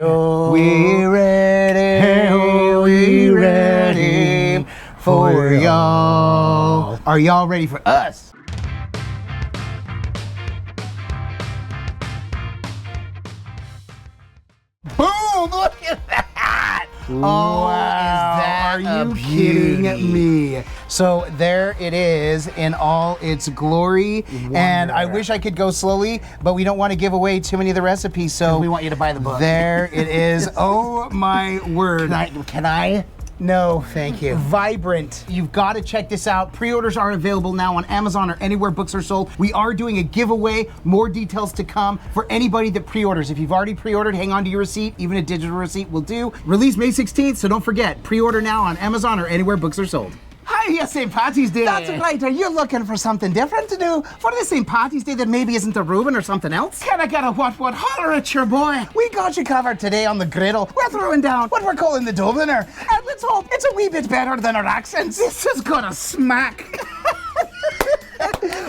We ready for y'all. Are y'all ready for us? Boom! Look at that! Wow. Are you kidding me? So there it is in all its glory. And I wish I could go slowly, but we don't want to give away too many of the recipes. So we want you to buy the book. There it is. Oh my word. Can I? No, thank you. Vibrant. You've got to check this out. Pre-orders are available now on Amazon or anywhere books are sold. We are doing a giveaway. More details to come for anybody that pre-orders. If you've already pre-ordered, hang on to your receipt. Even a digital receipt will do. Release May 16th, so don't forget. Pre-order now on Amazon or anywhere books are sold. Hi, St. Patty's Day. That's right. Are you looking for something different to do for the St. Patty's Day that maybe isn't a Reuben or something else? Can I get a what? Holler at your boy. We got you covered today on the griddle. We're throwing down what we're calling the Dubliner. And let's hope it's a wee bit better than our accents. This is gonna smack.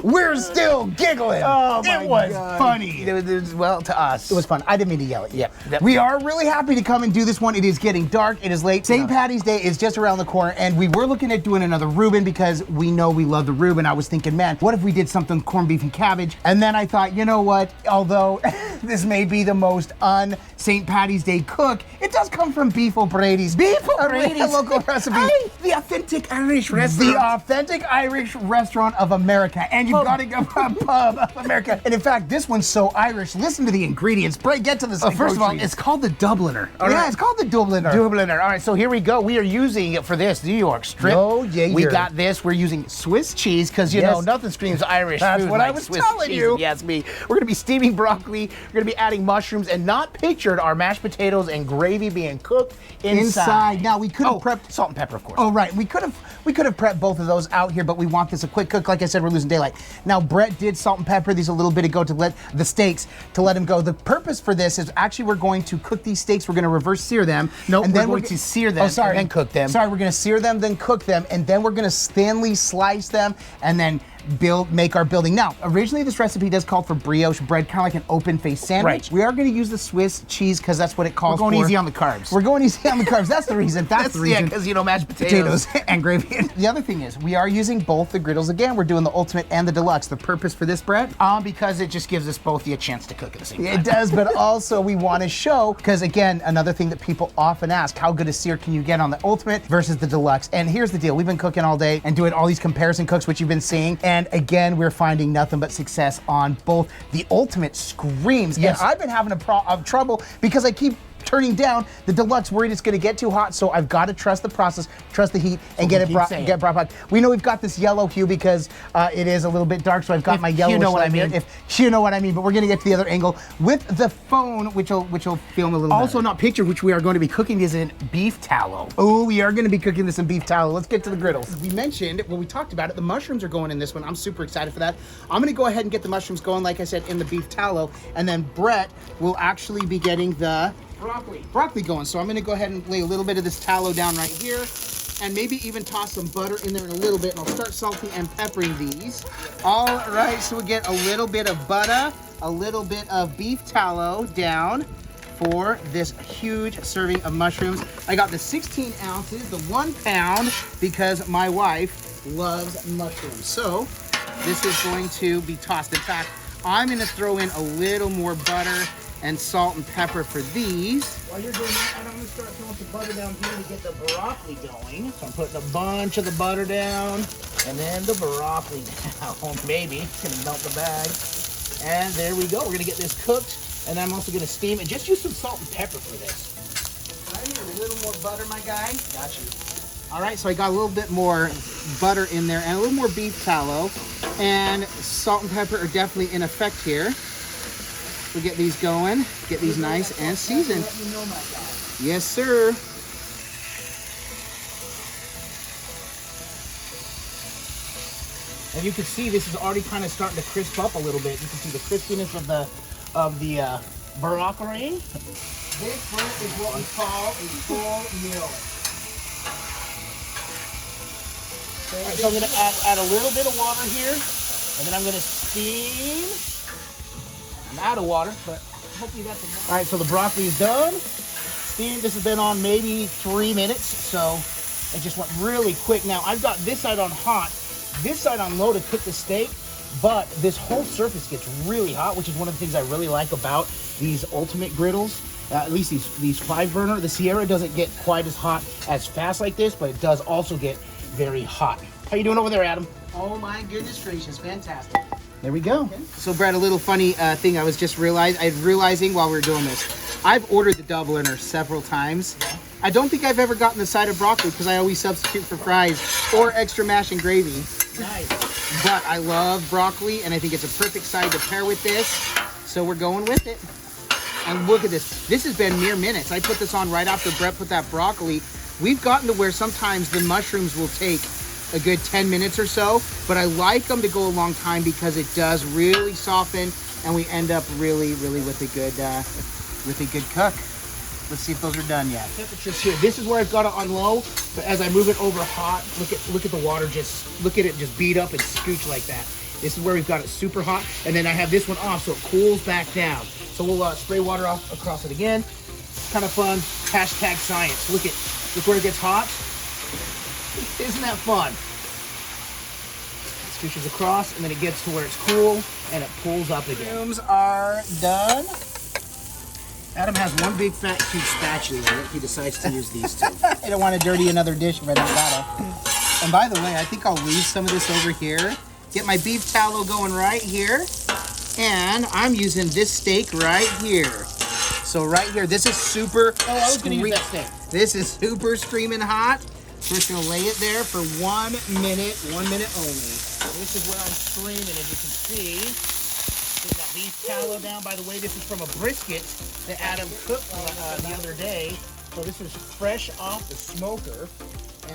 We're still giggling. Oh my God. Funny. Well, to us. It was fun. I didn't mean to yell at you. Yeah. We are really happy to come and do this one. It is getting dark. It is late. St. Patty's Day is just around the corner, and we were looking at doing another Reuben because we know we love the Reuben. I was thinking, man, what if we did something corned beef and cabbage? And then I thought, you know what? Although this may be the most un-St. Patty's Day cook, it does come from Beef O'Brady's. Beef O'Brady's. A local recipe. The authentic Irish restaurant. The authentic Irish restaurant of America. And you've got to go pub of America. And in fact, this one's so Irish. Listen to the ingredients. Get to this. First of all, it's called the Dubliner. Yeah, it's called the Dubliner. Dubliner. All right, so here we go. We are using it for this New York strip. Oh, yeah. We got this. We're using Swiss cheese because, you know, nothing screams Irish That's food what like I was Swiss telling cheese. you. Yes, me. We're going to be steaming broccoli. We're going to be adding mushrooms, and not pictured are mashed potatoes and gravy being cooked inside. Now, we could have prepped salt and pepper, of course. Oh, right. We could have prepped both of those out here, but we want this a quick cook. Like I said, we're losing daylight. Now, Brett did salt and pepper these a little bit ago to let the steaks, to let them go. The purpose for this is actually we're going to cook these steaks. We're going to reverse sear them. No, we're going to sear them and then cook them. Sorry, we're going to sear them, then cook them, and then we're going to thinly slice them and then make our building. Now, originally this recipe does call for brioche bread, kind of like an open-faced sandwich. Right. We are going to use the Swiss cheese because that's what it calls for. We're going easy on the carbs. We're going easy on the carbs. That's the reason. That's the reason. Yeah, because, you know, mashed potatoes and gravy. The other thing is, we are using both the griddles again. We're doing the ultimate and the deluxe. The purpose for this, Brett? Because it just gives us both a chance to cook at the same time. It does, but also we want to show, because again, another thing that people often ask, how good a sear can you get on the ultimate versus the deluxe? And here's the deal. We've been cooking all day and doing all these comparison cooks, which you've been seeing. And again, we're finding nothing but success on both. The ultimate screams. Yes. And I've been having trouble because I keep turning down the deluxe, worried it's going to get too hot, so I've got to trust the process, trust the heat, and get brought back. We know we've got this yellow hue because it is a little bit dark, so I've got my yellow. You know what I mean. If you know what I mean, but we're going to get to the other angle with the phone, which will film a little. Also better. not pictured, which we are going to be cooking is in beef tallow. Oh, we are going to be cooking this in beef tallow. Let's get to the griddles. We mentioned when we talked about it, the mushrooms are going in this one. I'm super excited for that. I'm going to go ahead and get the mushrooms going, like I said, in the beef tallow, and then Brett will actually be getting the broccoli going. So I'm going to go ahead and lay a little bit of this tallow down right here, and maybe even toss some butter in there in a little bit, and I'll start salting and peppering these. All right, so we'll get a little bit of butter, a little bit of beef tallow down for this huge serving of mushrooms. I got the 16 ounces, the 1 pound, because my wife loves mushrooms. So this is going to be tossed. In fact, I'm going to throw in a little more butter and salt and pepper for these. While you're doing that, I'm going to start throwing some butter down here to get the broccoli going. So I'm putting a bunch of the butter down, and then the broccoli down. Maybe it's going to melt the bag. And there we go. We're going to get this cooked, and I'm also going to steam it. Just use some salt and pepper for this. I need a little more butter, my guy. Got you. All right, so I got a little bit more butter in there and a little more beef tallow, and salt and pepper are definitely in effect here. We'll get these going, get these nice and seasoned. Yes, sir. And you can see this is already kind of starting to crisp up a little bit. You can see the crispiness of the broccoli. This one is what we call a full meal. Right, so I'm going to add a little bit of water here, and then I'm going to steam. I'm out of water, but hopefully that's enough. All right, so the broccoli is done. This has been on maybe 3 minutes, so it just went really quick. Now, I've got this side on hot, this side on low to cook the steak, but this whole surface gets really hot, which is one of the things I really like about these ultimate griddles. At least these 5-burner. The Sierra doesn't get quite as hot as fast like this, but it does also get very hot. How you doing over there, Adam? Oh my goodness gracious, fantastic. There we go. Okay. So Brett, a little funny thing I was just realizing while we were doing this. I've ordered the Dubliner several times. Yeah. I don't think I've ever gotten the side of broccoli because I always substitute for fries or extra mash and gravy. Nice. But I love broccoli and I think it's a perfect side to pair with this. So we're going with it. And look at this. This has been mere minutes. I put this on right after Brett put that broccoli. We've gotten to where sometimes the mushrooms will take a good 10 minutes or so, but I like them to go a long time because it does really soften and we end up really with a good cook. Let's see if those are done yet. Temperatures here. This is where I've got it on low, but as I move it over hot, look at the water look at it just beat up and scooch like that. This is where we've got it super hot, and then I have this one off so it cools back down. So we'll spray water off across it again. Kind of fun. Hashtag science. Look where it gets hot. Isn't that fun? It scooshes across, and then it gets to where it's cool, and it pulls up again. Mushrooms are done. Adam has one big fat huge spatula in it. He decides to use these two. I don't want to dirty another dish if I don't gotta. And by the way, I think I'll leave some of this over here. Get my beef tallow going right here. And I'm using this steak right here. So right here, this is super. Oh, I was going to use that steak. This is super streaming hot. We're just going to lay it there for 1 minute, 1 minute only. This is where I'm streaming, as you can see. Putting that beef tallow down. By the way, this is from a brisket that Adam cooked the other day. So this is fresh off the smoker.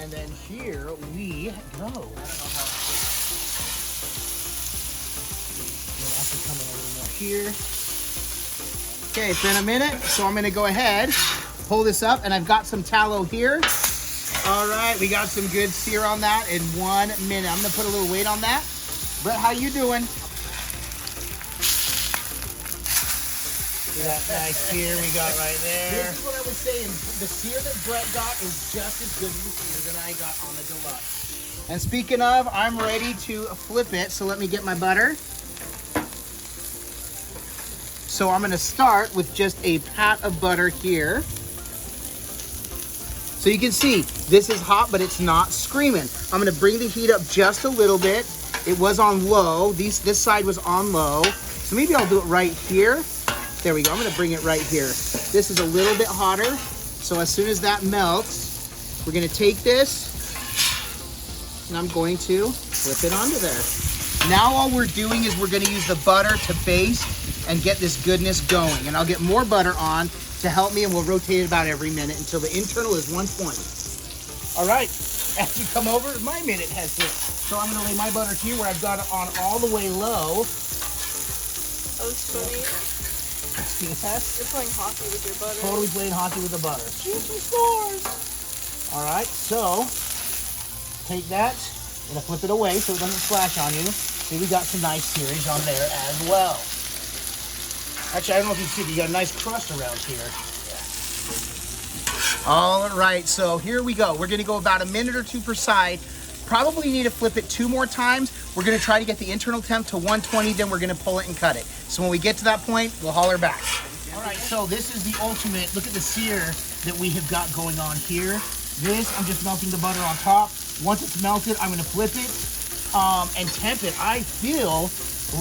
And then here we go. I don't know how. Coming a little more here. Okay, it's been a minute, so I'm gonna go ahead, pull this up, and I've got some tallow here. All right, we got some good sear on that in 1 minute. I'm gonna put a little weight on that. Brett, how you doing? See that nice sear we got right there. This is what I was saying. The sear that Brett got is just as good as the sear that I got on the deluxe. And speaking of, I'm ready to flip it, so let me get my butter. So I'm gonna start with just a pat of butter here. So you can see, this is hot, but it's not screaming. I'm gonna bring the heat up just a little bit. It was on low, this side was on low. So maybe I'll do it right here. There we go, I'm gonna bring it right here. This is a little bit hotter. So as soon as that melts, we're gonna take this and I'm going to flip it onto there. Now all we're doing is we're gonna use the butter to baste and get this goodness going. And I'll get more butter on to help me, and we'll rotate it about every minute until the internal is 120. All right, as you come over, my minute has hit. So I'm gonna lay my butter here where I've got it on all the way low. Oh, it's funny. Yes. You're playing hockey with your butter. Totally playing hockey with the butter. Juicy scores! All right, so take that and flip it away so it doesn't splash on you. See, we got some nice series on there as well. Actually, I don't know if you can see, but you got a nice crust around here. Yeah. All right, so here we go. We're gonna go about a minute or two per side. Probably need to flip it 2 more times. We're gonna try to get the internal temp to 120, then we're gonna pull it and cut it. So when we get to that point, we'll holler back. All right, so this is the ultimate. Look at the sear that we have got going on here. This, I'm just melting the butter on top. Once it's melted, I'm gonna flip it and temp it. I feel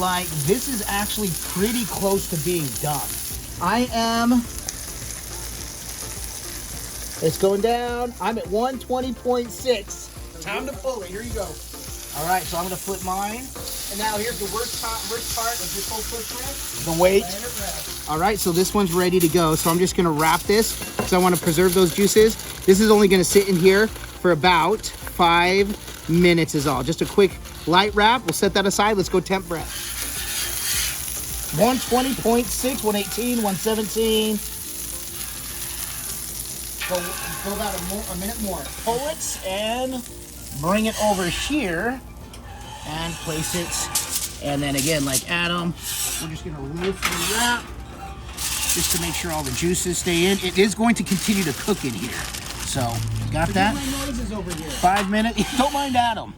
like this is actually pretty close to being done. It's going down. I'm at 120.6. Time to pull it. Here you go. All right, so I'm gonna flip mine. And now here's the worst part of this whole push, the weight. All right, so this one's ready to go. So I'm just gonna wrap this because I want to preserve those juices. This is only gonna sit in here for about 5 minutes is all. Just a quick light wrap. We'll set that aside. Let's go temp Brett. 120.6, 118, 117. Go about a minute more. Pull it and bring it over here and place it. And then again, like Adam, we're just gonna lift the wrap just to make sure all the juices stay in. It is going to continue to cook in here. So, got that? My noises over here. 5 minutes. Don't mind Adam.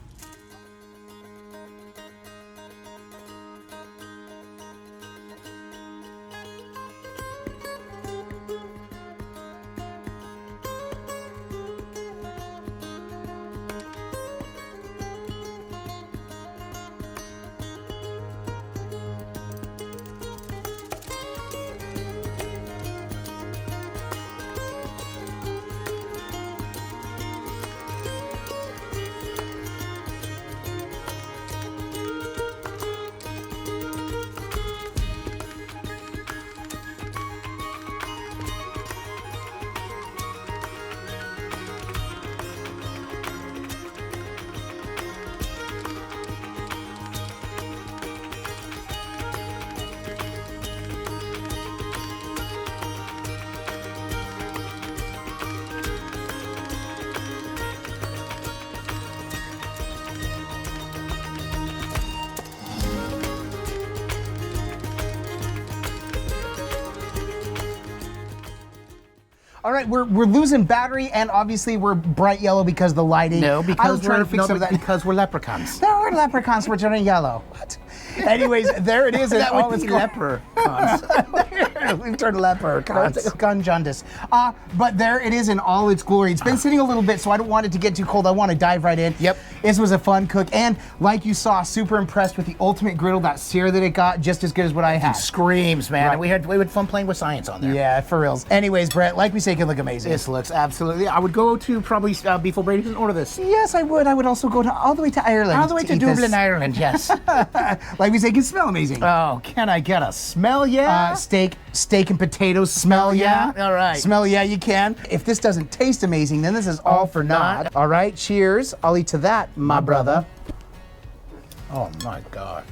All right, we're losing battery, and obviously we're bright yellow because of the lighting. No, I because was trying to fix some of that. because we're leprechauns. No, we're leprechauns. We're turning yellow. What? Anyways, there it is. That all would its be glory. We've turned leprechauns. Gun jaundice. But there it is in all its glory. It's been sitting a little bit, so I don't want it to get too cold. I want to dive right in. Yep. This was a fun cook, and like you saw, super impressed with the ultimate griddle. That sear that it got, just as good as what I had. Screams, man. Right. We had fun playing with science on there. Yeah, for reals. Anyways, Brett, like we say, it can look amazing. This looks absolutely. I would go to probably Beef O'Brady's and order this. Yes, I would. I would also go all the way to Ireland. All the way to eat Dublin, this. Ireland, yes. Like we say, it can smell amazing. Oh, can I get a smell, yeah? Steak and potatoes, smell yeah. All right. Smell yeah, you can. If this doesn't taste amazing, then this is all for naught. All right, cheers. I'll eat to that, my brother. Oh my God.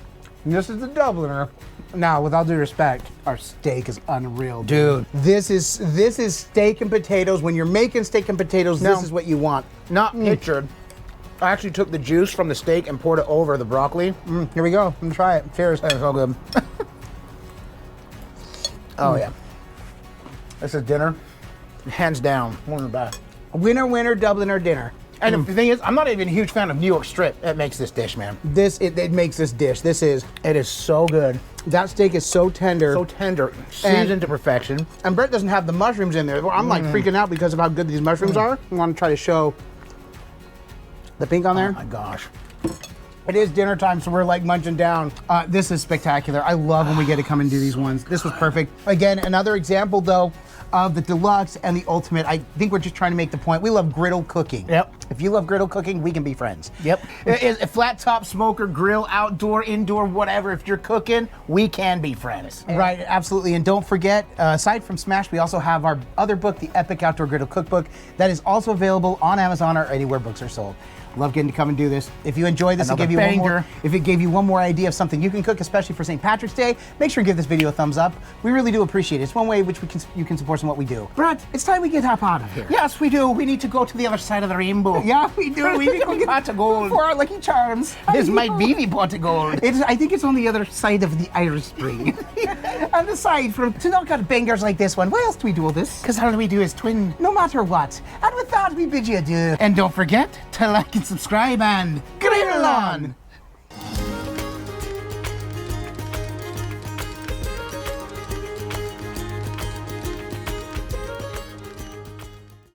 This is the Dubliner. Now, with all due respect, our steak is unreal, Dude. This is steak and potatoes. When you're making steak and potatoes, this is what you want. Not pictured. I actually took the juice from the steak and poured it over the broccoli. Here we go. I'm gonna try it. Cheers. That's so good. Oh yeah. This is dinner. Hands down. One of the best. Winner, winner, Dubliner dinner. And the thing is, I'm not even a huge fan of New York strip. It makes this dish, man. It makes this dish. It is so good. That steak is so tender. So tender. Seasoned to perfection. And Brett doesn't have the mushrooms in there. I'm like freaking out because of how good these mushrooms are. I want to try to show the pink on there. Oh my gosh. It is dinner time, so we're like munching down. This is spectacular. I love when we get to come and do these ones. This was perfect. Again, another example though of the deluxe and the ultimate. I think we're just trying to make the point. We love griddle cooking. Yep. If you love griddle cooking, we can be friends. Yep. A flat top smoker, grill, outdoor, indoor, whatever. If you're cooking, we can be friends. Right, absolutely. And don't forget, aside from Smash, we also have our other book, the Epic Outdoor Griddle Cookbook, that is also available on Amazon or anywhere books are sold. Love getting to come and do this. If you enjoyed this, Another it gave you banger. if it gave you one more idea of something you can cook, especially for St. Patrick's Day, make sure to give this video a thumbs up. We really do appreciate it. It's one way which you can support some what we do. Brad, it's time we get up out of here. Yes, we do. We need to go to the other side of the rainbow. Yeah, we do. We need to go get pot of gold. for our Lucky Charms. This might be the pot of gold. I think it's on the other side of the Irish Spring. On the side, to knock out bangers like this one. Why else do we do all this? Because all we do is twin. No matter what. And with that, we bid you adieu. And don't forget to like and subscribe and griddle on.